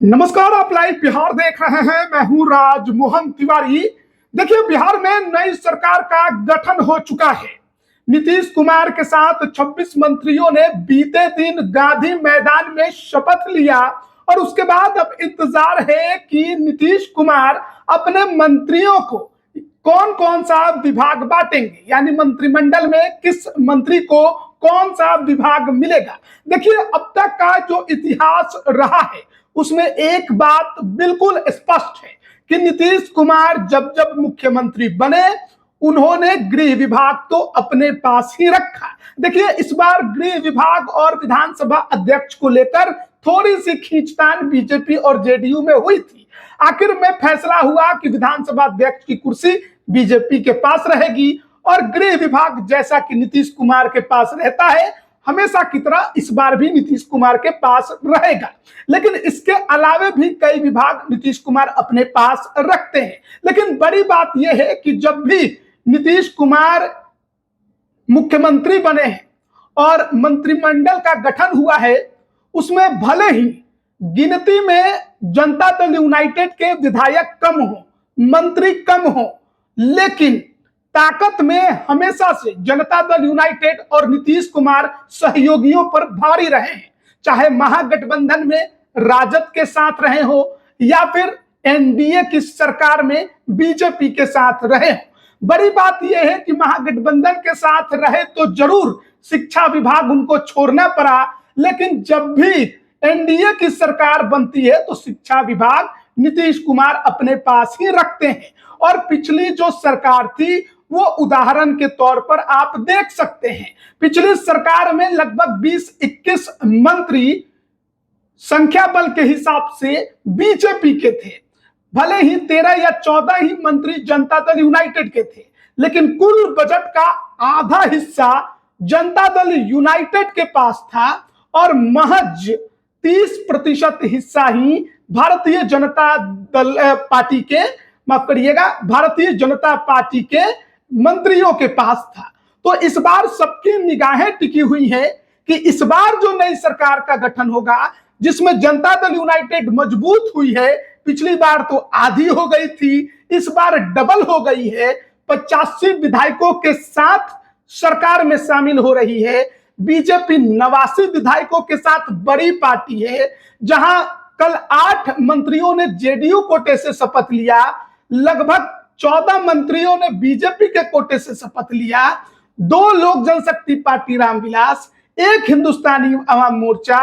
नमस्कार, आप लाइव बिहार देख रहे हैं। मैं हूं राजमोहन तिवारी। देखिए, बिहार में नई सरकार का गठन हो चुका है। नीतीश कुमार के साथ 26 मंत्रियों ने बीते दिन गांधी मैदान में शपथ लिया और उसके बाद अब इंतजार है कि नीतीश कुमार अपने मंत्रियों को कौन कौन सा विभाग बांटेंगे, यानी मंत्रिमंडल में किस मंत्री को कौन सा विभाग मिलेगा। देखिए, अब तक का जो इतिहास रहा है उसमें एक बात बिल्कुल स्पष्ट है कि नीतीश कुमार जब जब मुख्यमंत्री बने उन्होंने गृह विभाग तो अपने पास ही रखा। देखिए, इस बार गृह विभाग और विधानसभा अध्यक्ष को लेकर थोड़ी सी खींचतान बीजेपी और जेडीयू में हुई थी। आखिर में फैसला हुआ कि विधानसभा अध्यक्ष की कुर्सी बीजेपी के पास रहेगी और गृह विभाग जैसा कि नीतीश कुमार के पास रहता है हमेशा की तरह इस बार भी नीतीश कुमार के पास रहेगा। लेकिन इसके अलावे भी कई विभाग नीतीश कुमार अपने पास रखते हैं। लेकिन बड़ी बात यह है कि जब भी नीतीश कुमार मुख्यमंत्री बने हैं और मंत्रिमंडल का गठन हुआ है उसमें भले ही गिनती में जनता दल यूनाइटेड के विधायक कम हो, मंत्री कम हो, लेकिन ताकत में हमेशा से जनता दल यूनाइटेड और नीतीश कुमार सहयोगियों पर भारी रहे हैं। चाहे महागठबंधन में राजद के साथ रहे हो या फिर एनडीए की सरकार में बीजेपी के साथ रहे हो। बड़ी बात यह है कि महागठबंधन के साथ रहे तो जरूर शिक्षा विभाग उनको छोड़ना पड़ा, लेकिन जब भी एनडीए की सरकार बनती है तो शिक्षा विभाग नीतीश कुमार अपने पास ही रखते हैं। और पिछली जो सरकार थी वो उदाहरण के तौर पर आप देख सकते हैं। पिछली सरकार में लगभग 20-21 मंत्री संख्या बल के हिसाब से बीजेपी के थे। भले ही 13 या 14 ही मंत्री जनता दल यूनाइटेड के थे, लेकिन कुल बजट का आधा हिस्सा जनता दल यूनाइटेड के पास था और महज 30% हिस्सा ही भारतीय जनता दल पार्टी के, माफ करिएगा, भारतीय जनता पार्टी के मंत्रियों के पास था। तो इस बार सबकी निगाहें टिकी हुई है कि इस बार जो नई सरकार का गठन होगा जिसमें जनता दल यूनाइटेड मजबूत हुई है, पिछली बार तो आधी हो गई थी, इस बार डबल हो गई है, 85 विधायकों के साथ सरकार में शामिल हो रही है। बीजेपी 89 विधायकों के साथ बड़ी पार्टी है। जहां कल 8 मंत्रियों ने जेडीयू कोटे से शपथ लिया, लगभग 14 मंत्रियों ने बीजेपी के कोटे से शपथ लिया, 2 लोक जनशक्ति पार्टी रामविलास, 1 हिंदुस्तानी अवाम मोर्चा,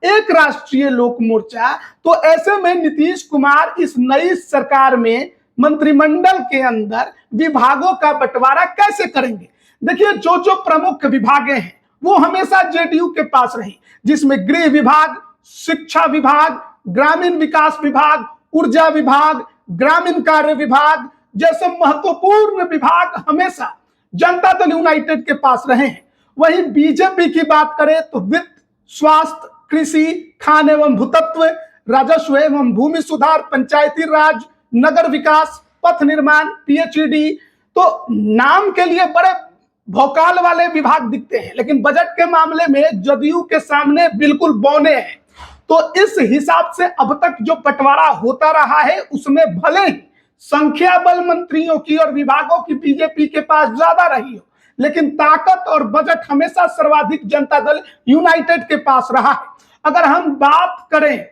1 राष्ट्रीय लोक मोर्चा। तो ऐसे में नीतीश कुमार इस नई सरकार में मंत्रिमंडल के अंदर विभागों का बंटवारा कैसे करेंगे। देखिए, जो जो प्रमुख विभागें हैं वो हमेशा जेडीयू के पास रही, जिसमें गृह विभाग, शिक्षा विभाग, ग्रामीण विकास विभाग, ऊर्जा विभाग, ग्रामीण कार्य विभाग जैसे महत्वपूर्ण विभाग हमेशा जनता दल यूनाइटेड के पास रहे हैं। वहीं बीजेपी की बात करें तो वित्त, स्वास्थ्य, कृषि, खान एवं भूतत्व, राजस्व एवं भूमि सुधार, पंचायती राज, नगर विकास, पथ निर्माण, पीएचईडी, तो नाम के लिए बड़े भौकाल वाले विभाग दिखते हैं, लेकिन बजट के मामले में जदयू के सामने बिल्कुल बौने हैं। तो इस हिसाब से अब तक जो बंटवारा होता रहा है उसमें भले ही संख्या बल मंत्रियों की और विभागों की बीजेपी के पास ज्यादा रही हो, लेकिन ताकत और बजट हमेशा सर्वाधिक जनता दल यूनाइटेड के पास रहा है। अगर हम बात करें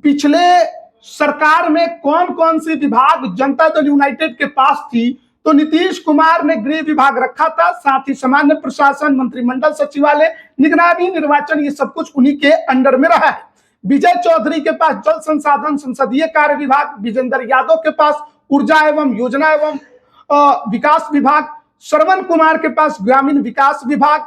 पिछले सरकार में कौन कौन सी विभाग जनता दल यूनाइटेड के पास थी, तो नीतीश कुमार ने गृह विभाग रखा था, साथ ही सामान्य प्रशासन, मंत्रिमंडल सचिवालय, निगरानी, निर्वाचन, ये सब कुछ उन्हीं के अंडर में रहा है। विजय चौधरी के पास जल संसाधन संसदीय कार्य विभाग, विजेंद्र यादव के पास ऊर्जा एवं योजना एवं विकास विभाग, श्रवण कुमार के पास ग्रामीण विकास विभाग,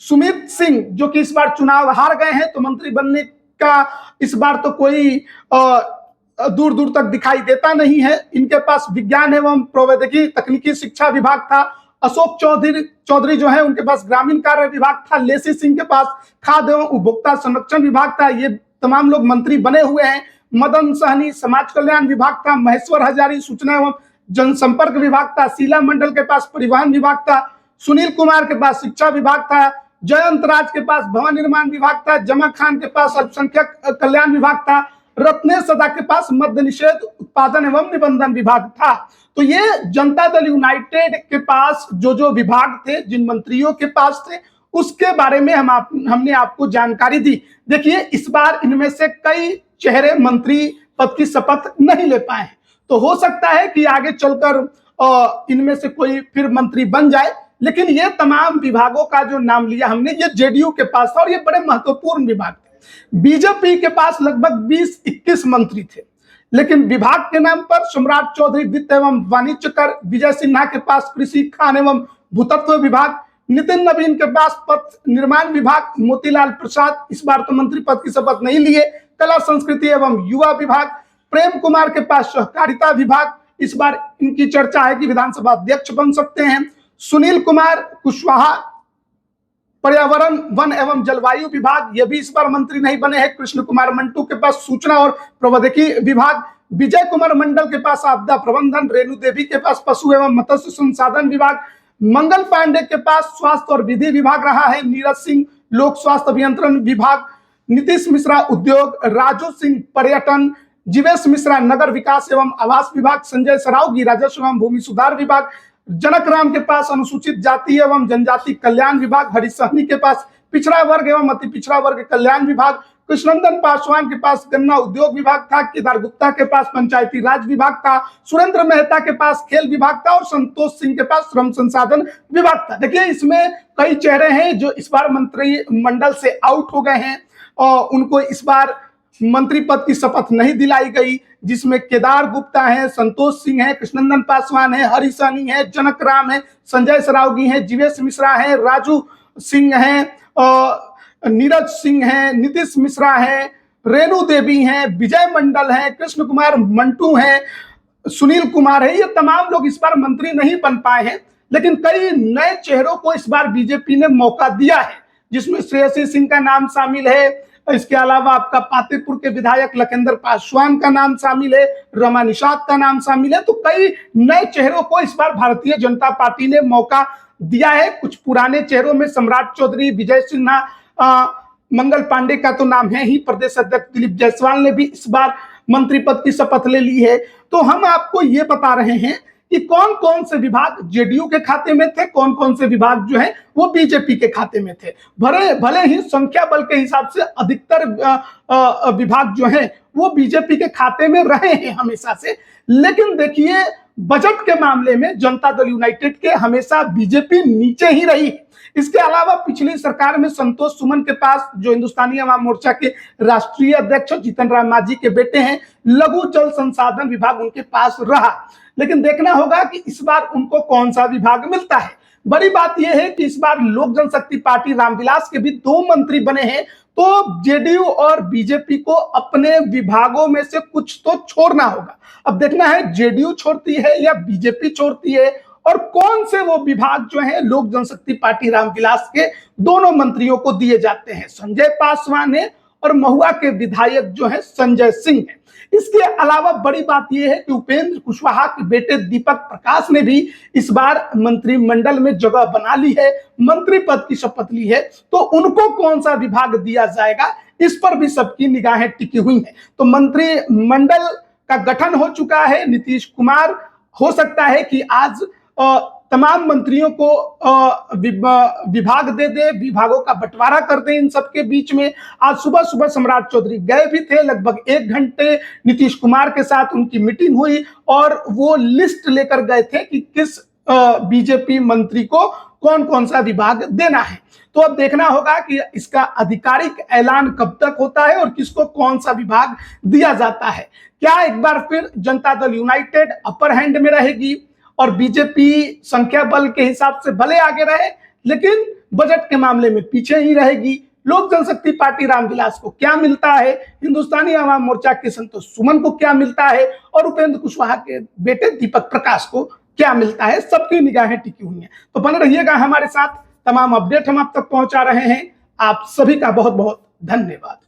सुमित सिंह जो कि इस बार चुनाव हार गए हैं तो मंत्री बनने का इस बार तो कोई दूर दूर तक दिखाई देता नहीं है, इनके पास विज्ञान एवं प्रौद्योगिकी तकनीकी शिक्षा विभाग था। अशोक चौधरी जो है उनके पास ग्रामीण कार्य विभाग था। लेसी सिंह के पास खाद्य एवं उपभोक्ता संरक्षण विभाग था। ये तमाम लोग मंत्री बने हुए हैं। मदन सहनी समाज कल्याण विभाग था। महेश्वर हजारी सूचना एवं जनसंपर्क विभाग था। शीला मंडल के पास परिवहन विभाग था। सुनील कुमार के पास शिक्षा विभाग था। जयंत राज के पास भवन निर्माण विभाग था। जमा खान के पास अल्पसंख्यक कल्याण विभाग था। रत्नेश सदा के पास मद्य निषेध उत्पादन एवं निबंधन विभाग था। तो ये जनता दल यूनाइटेड के पास जो विभाग थे, जिन मंत्रियों के पास थे, उसके बारे में हमने आपको जानकारी दी। देखिए, इस बार इनमें से कई चेहरे मंत्री पद की शपथ नहीं ले पाए, तो हो सकता है कि आगे चलकर इनमें से कोई फिर मंत्री बन जाए। लेकिन ये तमाम विभागों का जो नाम लिया हमने, ये जेडीयू के पास था और ये बड़े महत्वपूर्ण विभाग थे। बीजेपी के पास लगभग 20-21 मंत्री थे, लेकिन विभाग के नाम पर सम्राट चौधरी वित्त एवं वाणिज्य कर, विजय सिन्हा के पास कृषि, खान एवं भूतत्व विभाग, नितिन नवीन के पास पथ निर्माण विभाग, मोतीलाल प्रसाद इस बार तो मंत्री पद की शपथ नहीं लिए, कला संस्कृति एवं युवा विभाग, प्रेम कुमार के पास सहकारिता विभाग, इस बार इनकी चर्चा है कि विधानसभा अध्यक्ष बन सकते हैं, सुनील कुमार कुशवाहा पर्यावरण वन एवं जलवायु विभाग, ये भी इस बार मंत्री नहीं बने हैं, कृष्ण कुमार मंटू के पास सूचना और प्रौद्योगिकी विभाग, विजय कुमार मंडल के पास आपदा प्रबंधन, रेणु देवी के पास पशु एवं मत्स्य संसाधन विभाग, मंगल पांडे के पास स्वास्थ्य और विधि विभाग रहा है, नीरज सिंह लोक स्वास्थ्य अभियंत्रण विभाग, नीतीश मिश्रा उद्योग, राजू सिंह पर्यटन, जीवेश मिश्रा नगर विकास एवं आवास विभाग, संजय सरावगी राजस्व एवं भूमि सुधार विभाग, जनक राम के पास अनुसूचित जाति एवं जनजाति कल्याण विभाग, हरीश सहनी के पास पिछड़ा वर्ग एवं अति पिछड़ा वर्ग कल्याण विभाग, कृष्णनंदन पासवान के पास गन्ना उद्योग विभाग था, केदार गुप्ता के पास पंचायती राज विभाग था, सुरेंद्र मेहता के पास खेल विभाग था और संतोष सिंह के पास श्रम संसाधन विभाग था। देखिए, इसमें कई चेहरे हैं जो इस बार मंत्रिमंडल से आउट हो गए हैं और उनको इस बार मंत्री पद की शपथ नहीं दिलाई गई, जिसमें केदार गुप्ता है, संतोष सिंह है, कृष्णनंदन पासवान है, हरीश सहनी है, जनक राम है, संजय सरावगी है, जीवेश मिश्रा है, राजू सिंह है, नीरज सिंह है, नीतीश मिश्रा है, रेणु देवी है, विजय मंडल है, कृष्ण कुमार मंटू है, सुनील कुमार है। ये तमाम लोग इस बार मंत्री नहीं बन पाए हैं, लेकिन कई नए चेहरों को इस बार बीजेपी ने मौका दिया है, जिसमें श्रेयसी सिंह का नाम शामिल है। इसके अलावा आपका पातेपुर के विधायक लखेंद्र पासवान का नाम शामिल है, रमा निषाद का नाम शामिल है। तो कई नए चेहरों को इस बार भारतीय जनता पार्टी ने मौका दिया है। कुछ पुराने चेहरों में सम्राट चौधरी, विजय सिन्हा, मंगल पांडे का तो नाम है ही, प्रदेश अध्यक्ष दिलीप जायसवाल ने भी इस बार मंत्री पद की शपथ ले ली है। तो हम आपको ये बता रहे हैं कि कौन कौन से विभाग जेडीयू के खाते में थे, कौन कौन से विभाग जो है वो बीजेपी के खाते में थे। भले ही संख्या बल के हिसाब से अधिकतर विभाग जो है वो बीजेपी के खाते में रहे हैं हमेशा से, लेकिन देखिए बजट के मामले में जनता दल यूनाइटेड के हमेशा बीजेपी नीचे ही रही। इसके अलावा पिछली सरकार में संतोष सुमन के पास, जो हिंदुस्तानी अवाम मोर्चा के राष्ट्रीय अध्यक्ष जीतन राम मांझी के बेटे हैं, लघु जल संसाधन विभाग उनके पास रहा। लेकिन देखना होगा कि इस बार उनको कौन सा विभाग मिलता है। बड़ी बात यह है कि इस बार लोक जनशक्ति पार्टी रामविलास के भी 2 मंत्री बने हैं, तो जेडीयू और बीजेपी को अपने विभागों में से कुछ तो छोड़ना होगा। अब देखना है जेडीयू छोड़ती है या बीजेपी छोड़ती है, और कौन से वो विभाग जो है लोक जनशक्ति पार्टी रामविलास के दोनों मंत्रियों को दिए जाते हैं। संजय पासवान है और महुआ के विधायक जो है संजय सिंह है। इसके अलावा बड़ी बात यह है कि उपेंद्र कुशवाहा के बेटे दीपक प्रकाश ने भी इस बार मंत्रिमंडल में जगह बना ली है, मंत्री पद की शपथ ली है। तो उनको कौन सा विभाग दिया जाएगा, इस पर भी सबकी निगाहें टिकी हुई हैं। तो मंत्रिमंडल का गठन हो चुका है। नीतीश कुमार हो सकता है कि आज तमाम मंत्रियों को विभाग दे दे, विभागों का बंटवारा कर दे इन सबके बीच में। आज सुबह सुबह सम्राट चौधरी गए भी थे, लगभग 1 घंटे नीतीश कुमार के साथ उनकी मीटिंग हुई और वो लिस्ट लेकर गए थे कि किस बीजेपी मंत्री को कौन कौन सा विभाग देना है। तो अब देखना होगा कि इसका आधिकारिक ऐलान कब तक होता है और किसको कौन सा विभाग दिया जाता है। क्या एक बार फिर Janata Dal United upper hand में रहेगी और बीजेपी संख्या बल के हिसाब से भले आगे रहे लेकिन बजट के मामले में पीछे ही रहेगी? लोक जनशक्ति पार्टी रामविलास को क्या मिलता है, हिंदुस्तानी अवाम मोर्चा के संतोष सुमन को क्या मिलता है और उपेंद्र कुशवाहा के बेटे दीपक प्रकाश को क्या मिलता है, सबकी निगाहें टिकी हुई हैं। तो बने रहिएगा हमारे साथ, तमाम अपडेट हम आप तक पहुंचा रहे हैं। आप सभी का बहुत बहुत धन्यवाद।